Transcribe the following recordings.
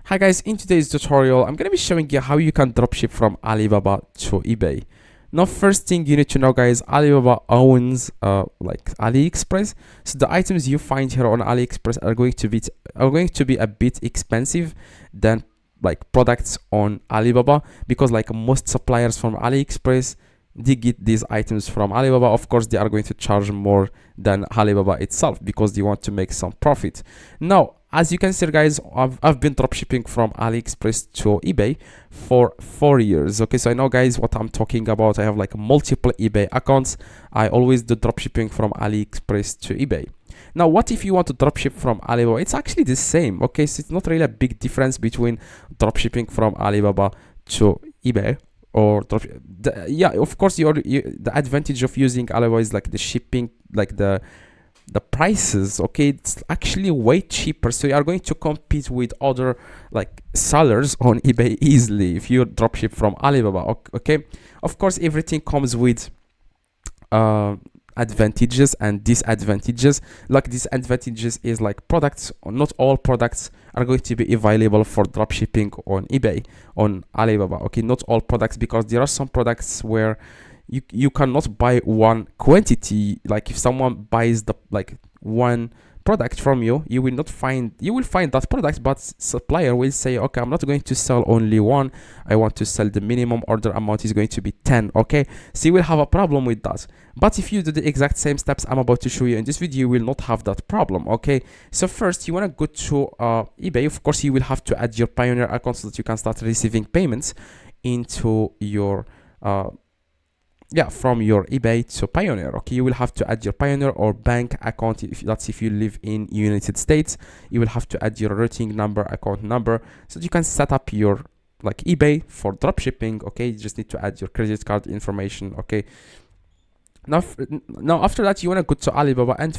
Hi guys, in today's tutorial, I'm going to be showing you how you can dropship from Alibaba to eBay. Now, first thing you need to know, guys, Alibaba owns like AliExpress. So the items you find here on AliExpress are going to be a bit expensive than like products on Alibaba, because like most suppliers from AliExpress, they get these items from Alibaba. Of course, they are going to charge more than Alibaba itself because they want to make some profit. Now, as you can see, guys, I've been dropshipping from AliExpress to eBay for 4 years. Okay, so I know, guys, what I'm talking about. I have like multiple eBay accounts. I always do dropshipping from AliExpress to eBay. Now, what if you want to dropship from Alibaba? It's actually the same. Okay, so it's not really a big difference between dropshipping from Alibaba to eBay or yeah, of course, the advantage of using Alibaba is like the shipping, like the prices. Okay, it's actually way cheaper, so you are going to compete with other like sellers on eBay easily if you dropship from Alibaba. Okay, of course, everything comes with advantages and disadvantages. Like disadvantages is like products, not all products are going to be available for dropshipping on eBay, on Alibaba. Okay, not all products, because there are some products where you cannot buy one quantity. Like if someone buys the like one product from you, you will find that product, but supplier will say, okay, I'm not going to sell only one, I want to sell the minimum order amount is going to be 10. Okay, so you will have a problem with that. But if you do the exact same steps I'm about to show you in this video, you will not have that problem. Okay, so first you want to go to eBay. Of course, you will have to add your Pioneer account so that you can start receiving payments into your from your eBay to Pioneer. Okay, you will have to add your Pioneer or bank account. If you live in United States, you will have to add your routing number, account number, so that you can set up your like eBay for dropshipping. Okay, you just need to add your credit card information. Okay, now after that, you want to go to Alibaba and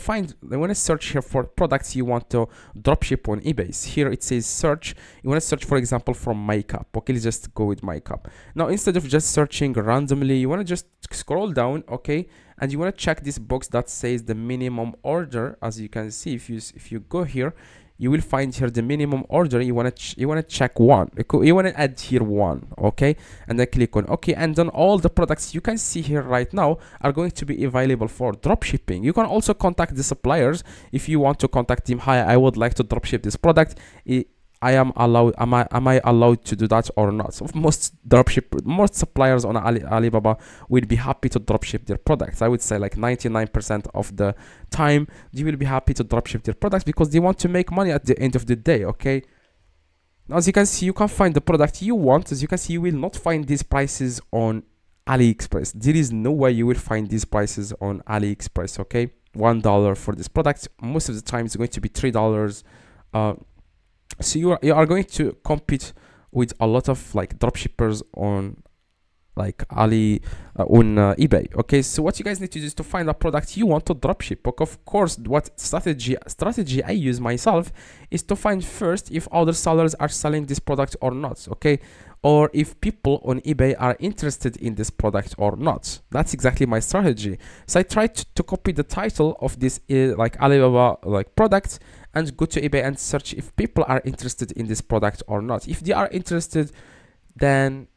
you want to search here for products you want to dropship on eBay. Here it says search. You want to search, for example, from makeup. Okay, let's just go with makeup. Now, instead of just searching randomly, you want to just scroll down. Okay, and you want to check this box that says the minimum order. As you can see, if you go here, you will find here the minimum order. You want to check one. You want to add here one. Okay, and then click on okay, and then all the products you can see here right now are going to be available for dropshipping. You can also contact the suppliers if you want to contact them. Hi, I would like to dropship this product. Am I allowed to do that or not? So most suppliers on Alibaba will be happy to dropship their products. I would say like 99% of the time they will be happy to dropship their products because they want to make money at the end of the day. Okay, now as you can see, you can find the product you want. As you can see, you will not find these prices on AliExpress. There is no way you will find these prices on AliExpress. Okay, $1 for this product, most of the time it's going to be $3. So you are going to compete with a lot of like dropshippers on like eBay. Okay, so what you guys need to do is to find a product you want to dropship. Okay, of course, what strategy I use myself is to find first if other sellers are selling this product or not. Okay, or if people on eBay are interested in this product or not. That's exactly my strategy. So I tried to copy the title of this like Alibaba like product and go to eBay and search if people are interested in this product or not. If they are interested, then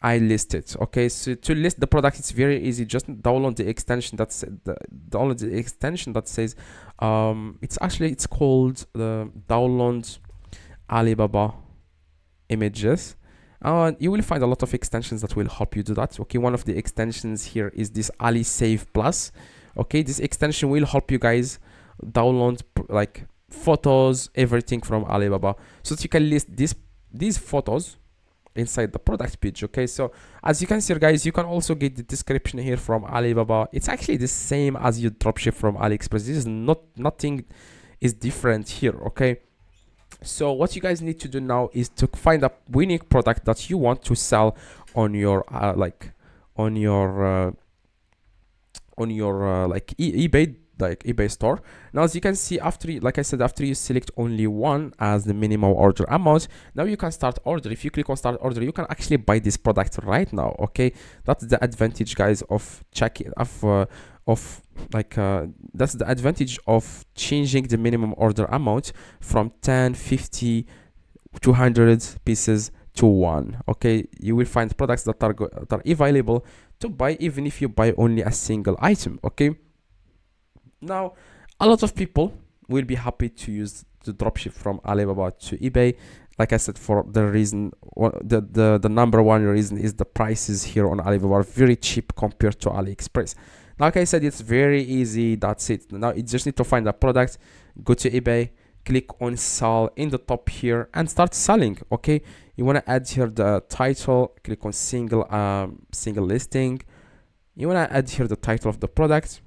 I list it. Okay, so to list the product, it's very easy. Just download the extension that's download the extension that says it's called the download Alibaba images. You will find a lot of extensions that will help you do that. Okay, one of the extensions here is this Ali Save Plus. Okay, this extension will help you guys download like photos, everything from Alibaba, so that you can list these photos inside the product page. Okay, so as you can see, guys, you can also get the description here from Alibaba. It's actually the same as you dropship from AliExpress. This is nothing is different here. Okay, so what you guys need to do now is to find a winning product that you want to sell on your eBay store. Now, as you can see, after you select only one as the minimum order amount, now you can start order. If you click on start order, you can actually buy this product right now. Okay, that's the advantage, guys, of checking that's the advantage of changing the minimum order amount from 10, 50, 200 pieces to one. Okay, you will find products that are available to buy even if you buy only a single item. Okay, now a lot of people will be happy to use the dropship from Alibaba to eBay. Like I said, for the reason, the number one reason is the prices here on Alibaba are very cheap compared to AliExpress. Now, like I said, it's very easy. That's it. Now you just need to find a product, go to eBay, click on sell in the top here and start selling. Okay, you want to add here the title, click on single listing. You want to add here the title of the product,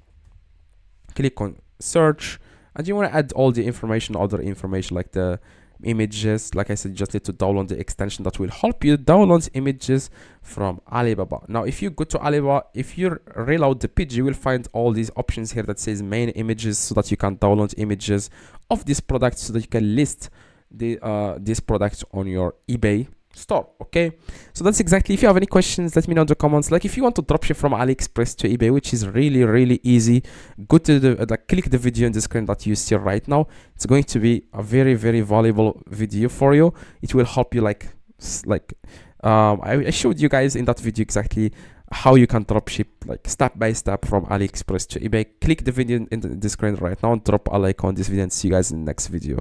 click on search, and you want to add all the information, other information like the images. Like I said, you just need to download the extension that will help you download images from Alibaba. Now if you go to Alibaba, if you reload the page, you will find all these options here that says main images, so that you can download images of this product so that you can list this product on your eBay store. Okay, so that's exactly. If you have any questions, let me know in the comments. Like if you want to dropship from AliExpress to eBay, which is really easy, go to the click the video on the screen that you see right now. It's going to be a very valuable video for you. It will help you I showed you guys in that video exactly how you can dropship like step by step from AliExpress to eBay. Click the video in the screen right now and drop a like on this video, and see you guys in the next video.